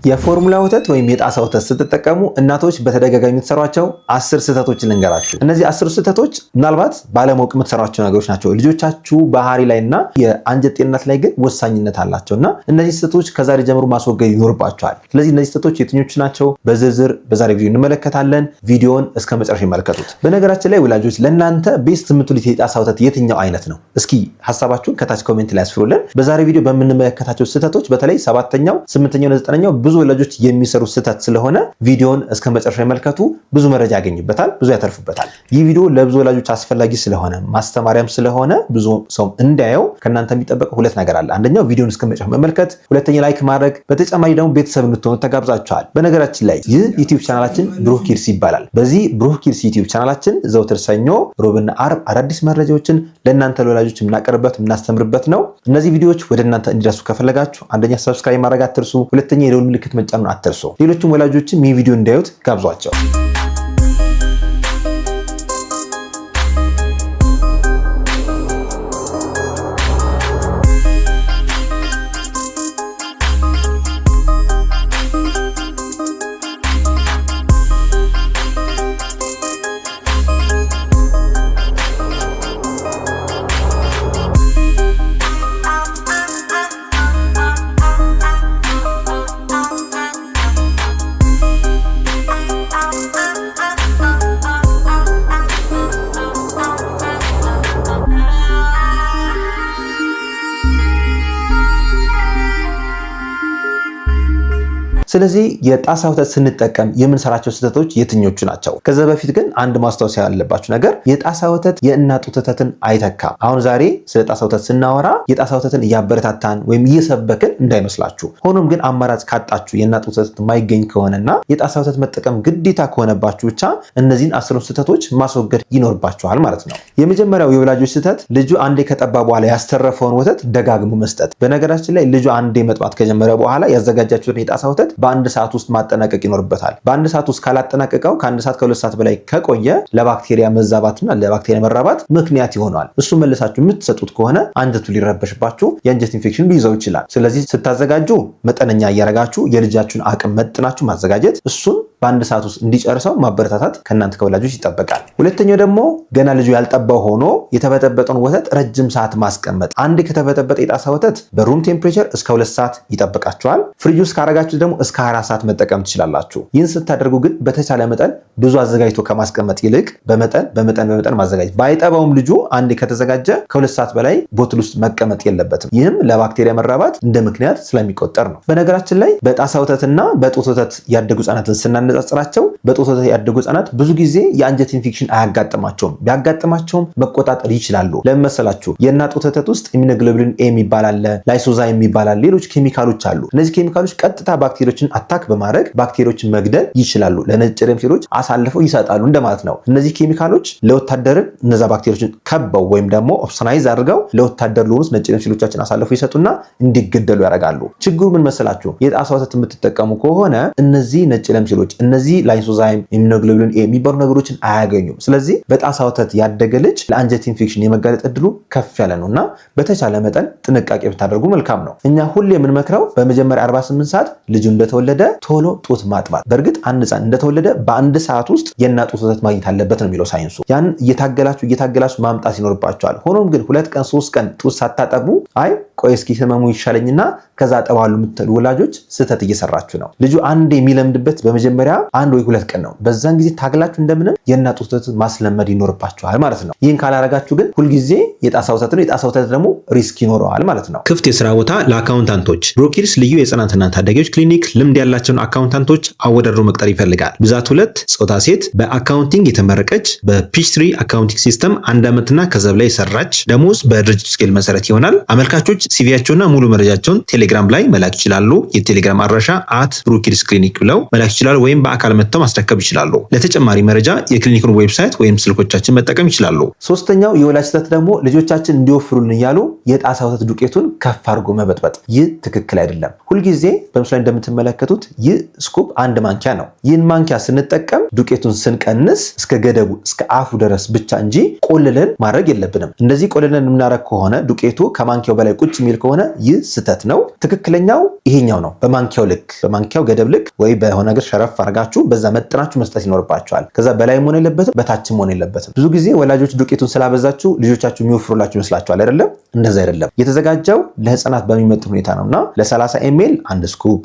የፎርሙላ ወተት ወይም የጣሳ ወተት ስትጠቀሙ እናቶች በተደጋጋሚ የምትሰሯቸው 10 ስህተቶችን ልንገራችሁ። እነዚህ 10 ስህተቶች ምናልባት ባለማወቅ የምትሰሯቸው ነገሮች ናቸው። ልጆቻችሁ ባህሪ ላይና የአንጀት ጤንነት ላይ ግን ወሳኝነት አላቸውና እነዚህ ስህተቶች ከዛሬ ጀምሮ ማስወገድ ይኖርባቸዋል። ስለዚህ እነዚህ ስህተቶች የትኞቹ ናቸው በዝርዝር በዛሬ ቪዲዮ እንመለከታለን። ቪዲዮውን እስከ መጨረሻ ይመልከቱት። በነገራችን ላይ ወላጆች ለእናንተ ቤስት የምትሉት የጣሳ ወተት የትኛው አይነት ነው? እስኪ ሀሳባችሁን ከታች ኮሜንት ላይ አስፍሩልን። በዛሬ ቪዲዮ በምንመለከታቸው ስህተቶች በተለይ 7ኛው፣ 8ኛው እና 9ኛው ብዙ ወላጆች የሚሰሩ ስህተት ስለሆነ ቪዲዮውን እስከ መጨረሻ ይመልከቱ። ብዙ መረጃ ያገኙበታል፣ ብዙ ያተርፉበታል። ይህ ቪዲዮ ለብዙ ወላጆች አስፈላጊ ስለሆነ ማስተማሪያም ስለሆነ ብዙ ሰው እንዳየው ከእናንተ የሚጠበቀው ሁለት ነገር አለ። አንደኛው ቪዲዮውን እስከ መጨረሻ መመልከት፣ ሁለተኛ ላይክ ማድረግ፣ በተጨማሪ ደግሞ ቤተሰብ እንድትሆኑ ተጋብዛችኋል። በነገራችን ላይ ይህ ዩቲዩብ ቻናላችን ብሩህ ኪድስ ይባላል። በዚህ ብሩህ ኪድስ ዩቲዩብ ቻናላችን ዘውትር ሰኞ፣ ሮብና አርብ አዳዲስ መረጃዎችን ለእናንተ ለወላጆች የምናቀርብበት የምናስተምርበት ነው። እነዚህ ቪዲዮዎች ወደ እናንተ እንዲደርሱ ከፈለጋችሁ አንደኛ ሰብስክራይብ ማድረግ አትርሱ፣ ሁለተኛ የደወል ምልክት መጫኑን አትርሱ። ሌሎችም ወላጆችም ይህ ቪዲዮ እንዲያዩት ጋብዟቸው። ስለዚህ የጣሳ ወተት ስንጠቀም የምንሰራቸው ስህተቶች የትኞቹ ናቸው? ከዛ በፊት ግን አንድ ማስታወስ ያለባችሁ ነገር የጣሳ ወተት የእናት ወተትን አይተካም። አሁን ዛሬ ስለ ጣሳ ወተት ስናወራ የጣሳ ወተትን እያበረታታን ወይም እየሰበክን እንዳይመስላችሁ። ሆኖም ግን አማራጭ ካጣችሁ የእናት ወተት የማይገኝ ከሆነና የጣሳ ወተት መጠቀም ግዴታ ከሆነባችሁ ብቻ እነዚህን 10 ስህተቶች ማስወገድ ይኖርባችኋል ማለት ነው። የመጀመሪያው የወላጆች ስህተት ልጁ አንዴ ከጠባ በኋላ ያስተረፈውን ወተት ደጋግሞ መስጠት። በነገራችን ላይ ልጁ አንዴ መጥባት ከጀመረ በኋላ ያዘጋጃችሁትን የጣሳ ወተት በአንድ ሰዓት ውስጥ ማጠናቀቅ ይኖርበታል። በአንድ ሰዓት ውስጥ ካላጠናቀቀው ከአንድ ሰዓት ከ2 ሰዓት በላይ ከቆየ ለባክቴሪያ መዛባትና ለባክቴሪያ መራባት ምክንያት ይሆናል። እሱ መልሳችሁ የምትሰጡት ከሆነ አንጀቱ ሊረበሽባችሁ የአንጀት ኢንፌክሽን ሊይዘው ይችላል። ስለዚህ ስታዘጋጁ መጠነኛ እያረጋችሁ የልጃችሁን አቅም መጥናችሁ ማዘጋጀት፣ እሱን በአንድ ሰዓት ውስጥ እንዲጨርሰው ማበረታታት ከእናንተ ከወላጆች ይጠበቃል። ሁለተኛው ደግሞ ገና ልጁ ያልጠባው ሆኖ የተበጠበጠውን ወተት ረጅም ሰዓት ማስቀመጥ። አንድ ከተበጠበጠ የጣሳ ወተት በሩም ቴምፕሬቸር እስከ 2 ሰዓት ይጠብቃችኋል። ፍሪጅ ውስጥ ካረጋችሁ ደግሞ እስከ 4 ሰዓት መጠቀም ትችላላችሁ። ይህን ስታደርጉ ግን በተቻለ መጠን ብዙ አዘጋጅቶ ከማስቀመጥ ይልቅ በመጠን ማዘጋጀት። ባይጠባውም ልጁ አንድ ከተዘጋጀ ከ2 ሰዓት በላይ ቦትል ውስጥ መቀመጥ የለበትም። ይህም ለባክቴሪያ መራባት እንደ ምክንያት ስለሚቆጠር ነው። በነገራችን ላይ በጣሳ ወተትና በጡት ወተት ያደጉ ህጻናትን ስናነጻጽራቸው በጡት ወተት ያደጉ ህጻናት ብዙ ጊዜ የአንጀት ኢንፌክሽን አያጋጥማቸውም። ቢያጋጥማቸውም መቆጣጠር ይችላሉ። ለምን መሰላችሁ? የእናት ጡት ወተት ውስጥ ኢሚኖግሎቢን ኤ የሚባል አለ፣ ላይሶዛይም የሚባል አለ፣ ሌሎች ኬሚካሎች አሉ። እነዚህ ኬሚካሎች ቀጥታ ባክቴሪያዎችን አታክ በማድረግ ባክቴሪያዎችን መግደል ይችላሉ። ለነጭ ደም ሴሎች አሳልፈው ይሰጣሉ እንደማለት ነው። እነዚህ ኬሚካሎች ለወታደርን እነዛ ባክቴሪያዎችን ከበው ወይም ደግሞ ኦፕሶናይዝ አድርገው ለወታደር ለሆኑት ነጭ ደም ሴሎቻችን አሳልፈው ይሰጡና እንዲገደሉ ያደርጋሉ። ችግሩ ምን መሰላችሁ? የጣሳ ወተት የምትጠቀሙ ከሆነ እነዚህ ነጭ ደም ሴሎች እነዚህ ላይሶዛይም ኢሚኖግሎቢን ኤ የሚባሉ ነገሮችን አያገኙም። ስለዚህ በጣሳ ወተት ያደገ ልጅ ለአንጀት ኢንፌክሽን የመጋለጥ እድሉ ከፍ ያለ ነውና በተቻለ መጠን ጥንቃቄ ብታደርጉ መልካም ነው። እኛ ሁሌ የምንመክረው በመጀመሪያ 48 ሰዓት ልጁ እንደተወለደ ቶሎ ጡት ማጥባት። በእርግጥ አንድ ህፃን እንደተወለደ በአንድ ሰዓት ውስጥ የእናት ጡት ወተት ማግኘት አለበት ነው የሚለው ሳይንሱ። ያን እየታገላችሁ ማምጣት ይኖርባቸዋል። ሆኖም ግን 2 ቀን 3 ቀን ጡት ሳታጠቡ አይ ቆይ እስኪ ህመሙ ይሻለኝና ከዛ አጠባሉ የምትሉ ወላጆች ስህተት እየሰራችሁ ነው። ልጁ አንድ የሚለምድበት በመጀመሪያ 1 ወይ 2 ቀን ነው። በዛን ጊዜ ታግላችሁ እንደምንም የእናት ጡት ወተት ማስለመድ ይኖርባችኋል ማለት ነው። ይህን ካላረጋችሁ ግን ሁልጊዜ የጣሳ ወተት ነው። የጣሳ ወተት ደግሞ ሪስክ ይኖረዋል ማለት ነው። ክፍት የስራ ቦታ ለአካውንታንቶች ብሩህ ኪድስ ልዩ የህፃናትና ታዳጊዎች ክሊኒክ ልምድ ያላቸውን አካውንታንቶች አወዳድሮ መቅጠር ይፈልጋል። ብዛት 2 ጾታ ሴት፣ በአካውንቲንግ የተመረቀች፣ በፒችትሪ አካውንቲንግ ሲስተም 1 ዓመትና ከዛ በላይ የሰራች፣ ደሞዝ በድርጅቱ ስኬል መሰረት ይሆናል። አመልካቾች ሲቪያቸውና ሙሉ መረጃቸውን ቴሌግራም ላይ መላክ ይችላሉ። የቴሌግራም አድራሻ @ብሩህ ኪድስ ክሊኒክ ብለው መላክ ይችላሉ። ወይም ወይም በአካል መጥተው ማስረከብ ይችላሉ። ለተጨማሪ መረጃ የክሊኒኩን ዌብሳይት ወይም ስልኮቻችን መጠቀም ይችላሉ። ሶስተኛው የወላጅ ስህተት ደግሞ ልጆቻችን እንዲወፍሩልን እያሉ የጣሳ ወተት ዱቄቱን ከፍ አድርጎ መበጥበጥ። ይህ ትክክል አይደለም። ሁልጊዜ በምስሉ ላይ እንደምትመለከቱት ይህ ስኩፕ 1 ማንኪያ ነው። ይህን ማንኪያ ስንጠቀም ዱቄቱን ስንቀንስ እስከ ገደቡ እስከ አፉ ድረስ ብቻ እንጂ ቆልለን ማድረግ የለብንም። እንደዚህ ቆልለን የምናደርግ ከሆነ ዱቄቱ ከማንኪያው በላይ ቁጭ የሚል ከሆነ ይህ ስህተት ነው። ትክክለኛው ይሄኛው ነው። በማንኪያው ልክ በማንኪያው ገደብ ልክ ወይ በሆነ ነገር ሸረፍ አድርጋችሁ በዛ መጥናችሁ መስጠት ይኖርባችኋል። ከዛ በላይ መሆን የለበትም፣ በታችም መሆን የለበትም። ብዙ ጊዜ ወላጆች ዱቄቱን ስላበዛችሁ ልጆቻችሁ የሚወፍሩላችሁ ይመስላችኋል አይደለም? እንደዛ አይደለም። የተዘጋጀው ለህፃናት በሚመጥን ሁኔታ ነውና ለ30 ኤምኤል 1 ስኩፕ፣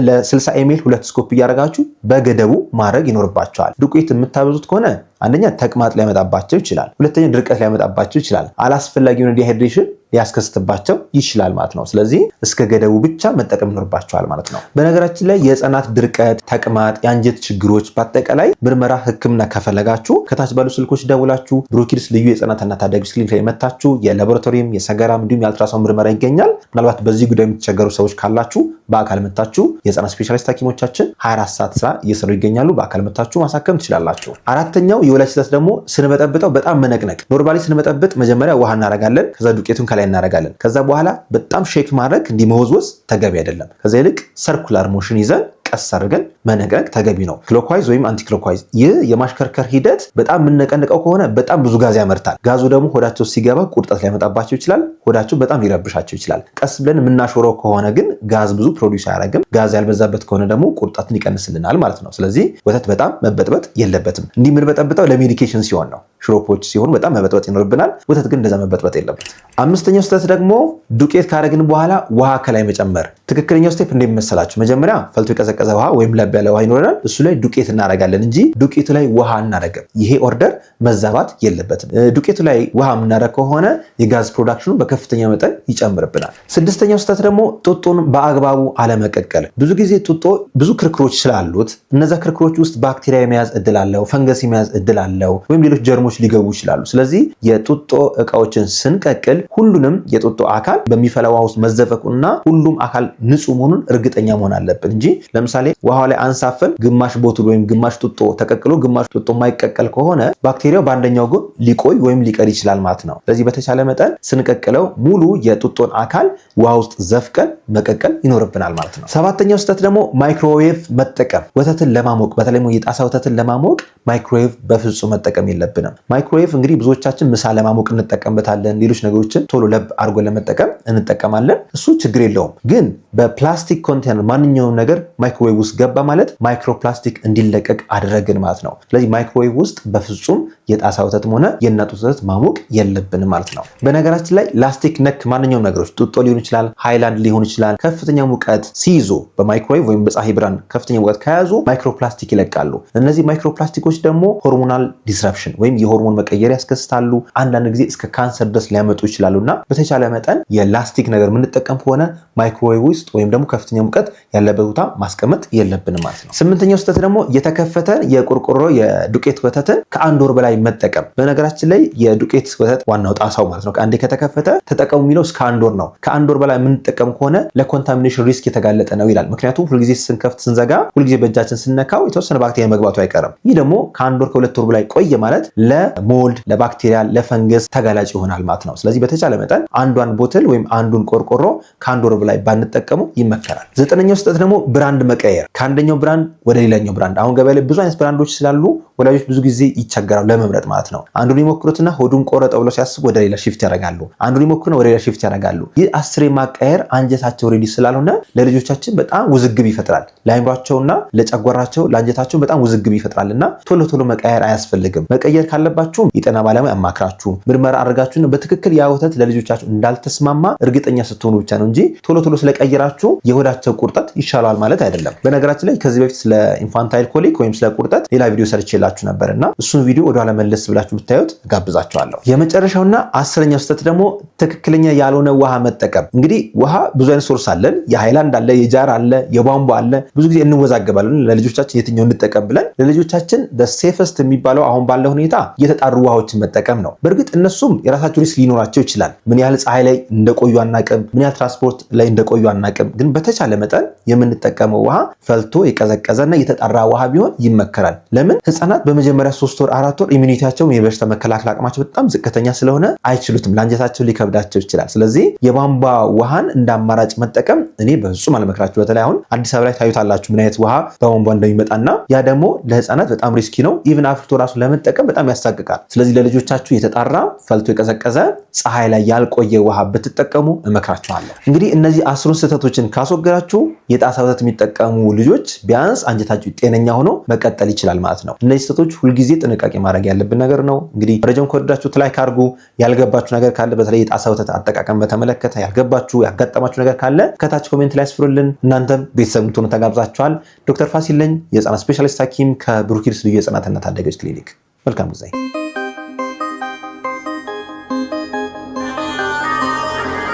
ለ60 ኤምኤል 2 ስኩፕ እያደረጋችሁ በገደቡ ማድረግ ይኖርባችኋል። ዱቄት የምታበዙት ከሆነ አንደኛ ተቅማጥ ሊያመጣባቸው ይችላል። ሁለተኛ ድርቀት ሊያመጣባቸው ይችላል። አላስፈላጊ የሆነ ዲሃይድሬሽን ሊያስከስትባቸው ይችላል ማለት ነው። ስለዚህ እስከ ገደቡ ብቻ መጠቀም ይኖርባቸዋል ማለት ነው። በነገራችን ላይ የህፃናት ድርቀት፣ ተቅማጥ፣ የአንጀት ችግሮች በአጠቃላይ ምርመራ ህክምና ከፈለጋችሁ ከታች ባሉ ስልኮች ደውላችሁ ብሮኪድስ ልዩ የህፃናትና ታዳጊዎች ክሊኒክ ላይ መታችሁ የላቦራቶሪም የሰገራም እንዲሁም የአልትራሳውንድ ምርመራ ይገኛል። ምናልባት በዚህ ጉዳይ የምትቸገሩ ሰዎች ካላችሁ በአካል መታችሁ የህፃናት ስፔሻሊስት ሐኪሞቻችን 24 ሰዓት ስራ እየሰሩ ይገኛሉ። በአካል መታችሁ ማሳከም ትችላላችሁ። አራተኛው የወላጅ ስህተት ደግሞ ስንበጠብጠው በጣም መነቅነቅ። ኖርማሊ ስንበጠብጥ መጀመሪያ ውሃ እናረጋለን፣ ከዛ ዱቄቱን ከላይ እናረጋለን። ከዛ በኋላ በጣም ሼክ ማድረግ እንዲህ መወዝወዝ ተገቢ አይደለም። ከዛ ይልቅ ሰርኩላር ሞሽን ይዘን ቀስ አድርገን መነቅነቅ ተገቢ ነው። ክሎክዋይዝ ወይም አንቲ ክሎክዋይዝ። ይህ የማሽከርከር ሂደት በጣም የምንነቀንቀው ከሆነ በጣም ብዙ ጋዝ ያመርታል። ጋዙ ደግሞ ሆዳቸው ሲገባ ቁርጠት ሊያመጣባቸው ይችላል። ሆዳቸው በጣም ሊረብሻቸው ይችላል። ቀስ ብለን የምናሾረው ከሆነ ግን ጋዝ ብዙ ፕሮዲውስ አያደርግም። ጋዝ ያልበዛበት ከሆነ ደግሞ ቁርጠትን ይቀንስልናል ማለት ነው። ስለዚህ ወተት በጣም መበጥበጥ የለበትም። እንዲህ የምንበጠብጠው ለሜዲኬሽን ሲሆን ነው። ሽሮፖች ሲሆኑ በጣም መበጥበጥ ይኖርብናል። ወተት ግን እንደዛ መበጥበጥ የለበት። አምስተኛው ስህተት ደግሞ ዱቄት ካረግን በኋላ ውሃ ከላይ መጨመር። ትክክለኛው ስቴፕ እንደሚመሰላችሁ መጀመሪያ ፈልቶ የቀዘቀዘ ውሃ ወይም ለብ ያለ ውሃ ይኖረናል። እሱ ላይ ዱቄት እናረጋለን እንጂ ዱቄቱ ላይ ውሃ እናረግም። ይሄ ኦርደር መዛባት የለበትም። ዱቄቱ ላይ ውሃ የምናረግ ከሆነ የጋዝ ፕሮዳክሽኑ በከፍተኛ መጠን ይጨምርብናል። ስድስተኛው ስህተት ደግሞ ጡጦን በአግባቡ አለመቀቀል። ብዙ ጊዜ ጡጦ ብዙ ክርክሮች ስላሉት እነዛ ክርክሮች ውስጥ ባክቴሪያ የመያዝ እድል አለው፣ ፈንገስ የመያዝ እድል አለው፣ ወይም ሌሎች ጀርሞች ሊገቡ ይችላሉ። ስለዚህ የጡጦ እቃዎችን ስንቀቅል ሁሉንም የጡጦ አካል በሚፈላ ውሃ ውስጥ መዘፈቁና ሁሉም አካል ንጹህ መሆኑን እርግጠኛ መሆን አለብን እንጂ ለምሳሌ ውሃው ላይ አንሳፈን ግማሽ ቦትል ወይም ግማሽ ጡጦ ተቀቅሎ ግማሽ ጡጦ የማይቀቀል ከሆነ ባክቴሪያው በአንደኛው ጎን ሊቆይ ወይም ሊቀር ይችላል ማለት ነው። ስለዚህ በተቻለ መጠን ስንቀቅለው ሙሉ የጡጦን አካል ውሃ ውስጥ ዘፍቀን መቀቀል ይኖርብናል ማለት ነው። ሰባተኛው ስህተት ደግሞ ማይክሮዌቭ መጠቀም። ወተትን ለማሞቅ በተለይ የጣሳ ወተትን ለማሞቅ ማይክሮዌቭ በፍጹም መጠቀም የለብንም። ማይክሮዌቭ እንግዲህ ብዙዎቻችን ምሳ ለማሞቅ እንጠቀምበታለን። ሌሎች ነገሮችን ቶሎ ለብ አድርጎ ለመጠቀም እንጠቀማለን። እሱ ችግር የለውም። ግን በፕላስቲክ ኮንቴነር ማንኛውም ነገር ማይክሮዌቭ ውስጥ ገባ ማለት ማይክሮፕላስቲክ እንዲለቀቅ አደረግን ማለት ነው። ስለዚህ ማይክሮዌቭ ውስጥ በፍጹም የጣሳ ወተትም ሆነ የእናት ወተት ማሞቅ የለብንም ማለት ነው። በነገራችን ላይ ላስቲክ ነክ ማንኛውም ነገሮች ጡጦ ሊሆን ይችላል፣ ሃይላንድ ሊሆን ይችላል፣ ከፍተኛ ሙቀት ሲይዙ በማይክሮዌቭ ወይም በፀሐይ ብርሃን ከፍተኛ ሙቀት ከያዙ ማይክሮፕላስቲክ ይለቃሉ። እነዚህ ማይክሮፕላስቲኮች ደግሞ ሆርሞናል ዲስራፕሽን ወይም የሆርሞን መቀየር ያስከስታሉ። አንዳንድ ጊዜ እስከ ካንሰር ድረስ ሊያመጡ ይችላሉና በተቻለ መጠን የላስቲክ ነገር የምንጠቀም ከሆነ ማይክሮዌቭ ውስጥ ወይም ደግሞ ከፍተኛ ሙቀት ያለበት ቦታ ማስቀመጥ የለብንም ማለት ነው። ስምንተኛው ስህተት ደግሞ የተከፈተ የቆርቆሮ የዱቄት ወተትን ከአንድ ወር በላይ መጠቀም። በነገራችን ላይ የዱቄት ወተት ዋናው ጣሳው ማለት ነው አንዴ ከተከፈተ ተጠቀሙ የሚለው እስከ አንድ ወር ነው። ከአንድ ወር በላይ የምንጠቀም ከሆነ ለኮንታሚኔሽን ሪስክ የተጋለጠ ነው ይላል። ምክንያቱም ሁልጊዜ ስንከፍት ስንዘጋ ሁልጊዜ በእጃችን ስንነካው የተወሰነ ባክቴሪያ መግባቱ አይቀርም። ይህ ደግሞ ከአንድ ወር ከሁለት ወር በላይ ቆየ ማለት ለሞልድ፣ ለባክቴሪያ፣ ለፈንገስ ተጋላጭ ይሆናል ማለት ነው። ስለዚህ በተቻለ መጠን አንዷን ቦትል ወይም አንዱን ቆርቆሮ ከአንድ ወር በላይ ባንጠቀሙ ይመከራል። ዘጠነኛው ስህተት ደግሞ ብራንድ መቀየር፣ ከአንደኛው ብራንድ ወደ ሌላኛው ብራንድ። አሁን ገበያ ላይ ብዙ አይነት ብራንዶች ስላሉ ወላጆች ብዙ ጊዜ ይቸገራሉ ለመምረጥ ማለት ነው። አንዱን ይሞክሩትና ሆዱን ቆረጠው ብለው ሲያስቡ ወደ ሌላ ሽፍት ያደርጋሉ። አንዱን ይሞክሩና ወደ ሌላ ሽፍት ያደርጋሉ። ይህ አስሬ ማቀየር አንጀታቸው ሬዲ ስላልሆነ ለልጆቻችን በጣም ውዝግብ ይፈጥራል። ለአይምሯቸውና ለጨጓራቸው ለአንጀታቸው በጣም ውዝግብ ይፈጥራልና ቶሎ ቶሎ መቀየር አያስፈልግም። መቀየር ካለባችሁም የጤና ባለሙያ አማክራችሁ ምርመራ አድርጋችሁ በትክክል ያ ወተት ለልጆቻችሁ እንዳልተስማማ እርግጠኛ ስትሆኑ ብቻ ነው እንጂ ቶሎ ቶሎ ስለቀየራችሁ የሆዳቸው ቁርጠት ይሻላል ማለት አይደለም። በነገራችን ላይ ከዚህ በፊት ስለ ኢንፋንታይል ኮሊክ ወይም ስለ ቁርጠት ሌላ ቪዲዮ ሰርቼላችሁ ሰርቼላችሁ ነበርና እሱን ቪዲዮ ወደ ኋላ መለስ ብላችሁ ብታዩት ጋብዛችኋለሁ። የመጨረሻውና 10ኛው ስህተት ደግሞ ትክክለኛ ያልሆነ ውሃ መጠቀም። እንግዲህ ውሃ ብዙ አይነት ሶርስ አለን። የሃይላንድ አለ፣ የጃር አለ፣ የቧንቧ አለ። ብዙ ጊዜ እንወዛገባለን ለልጆቻችን የትኛው እንጠቀም ብለን። ለልጆቻችን ሴፈስት የሚባለው አሁን ባለው ሁኔታ የተጣሩ ውሃዎችን መጠቀም ነው። በእርግጥ እነሱም የራሳቸው ሪስክ ሊኖራቸው ይችላል። ምን ያህል ፀሐይ ላይ እንደቆዩ አናቅም፣ ምን ያህል ትራንስፖርት ላይ እንደቆዩ አናቅም። ግን በተቻለ መጠን የምንጠቀመው ውሃ ፈልቶ የቀዘቀዘና የተጣራ ውሃ ቢሆን ይመከራል። ለምን? ህፃናት በመጀመሪያ 3 ወር 4 ወር ኢሚኒቲያቸውን የበሽታ መከላከል አቅማቸው በጣም ዝቅተኛ ስለሆነ አይችሉትም፣ ለአንጀታቸው ሊከብዳቸው ይችላል። ስለዚህ የቧንቧ ውሃን እንደ አማራጭ መጠቀም እኔ በፍጹም አልመክራችሁ። በተለይ አሁን አዲስ አበባ ላይ ታዩታላችሁ ምን አይነት ውሃ በቧንቧ እንደሚመጣና ያ ደግሞ ለህፃናት በጣም ሪስኪ ነው። ኢቭን አፍልቶ ራሱ ለመጠቀም በጣም ያሳቅቃል። ስለዚህ ለልጆቻችሁ የተጣራ ፈልቶ የቀዘቀዘ ፀሐይ ላይ ያልቆየ ውሃ ብትጠቀሙ እመክራችኋለሁ። እንግዲህ እነዚህ 10 ስህተቶችን ካስወገዳችሁ የጣሳ ወተት የሚጠቀሙ ልጆች ቢያንስ አንጀታችሁ ጤነኛ ሆኖ መቀጠል ይችላል ማለት ነው። እነዚህ ስህተቶች ሁልጊዜ ጥንቃቄ ማድረግ ያለብን ነገር ነው። እንግዲህ መረጃውን ከወደዳችሁት ላይክ አድርጉ። ያልገባችሁ ነገር ካለ በተለይ የጣሳ ወተት አጠቃቀም በተመለከተ ያልገባችሁ ያጋጠማችሁ ነገር ካለ ከታች ኮሜንት ላይ አስፍሩልን። እናንተም ቤተሰብ እንድትሆኑ ተጋብዛችኋል። ዶክተር ፋሲል ነኝ፣ የህፃናት ስፔሻሊስት ሐኪም ከብሩክ ኪድስ ልዩ የህፃናትና ታዳጊዎች ክሊኒክ። መልካም ጊዜ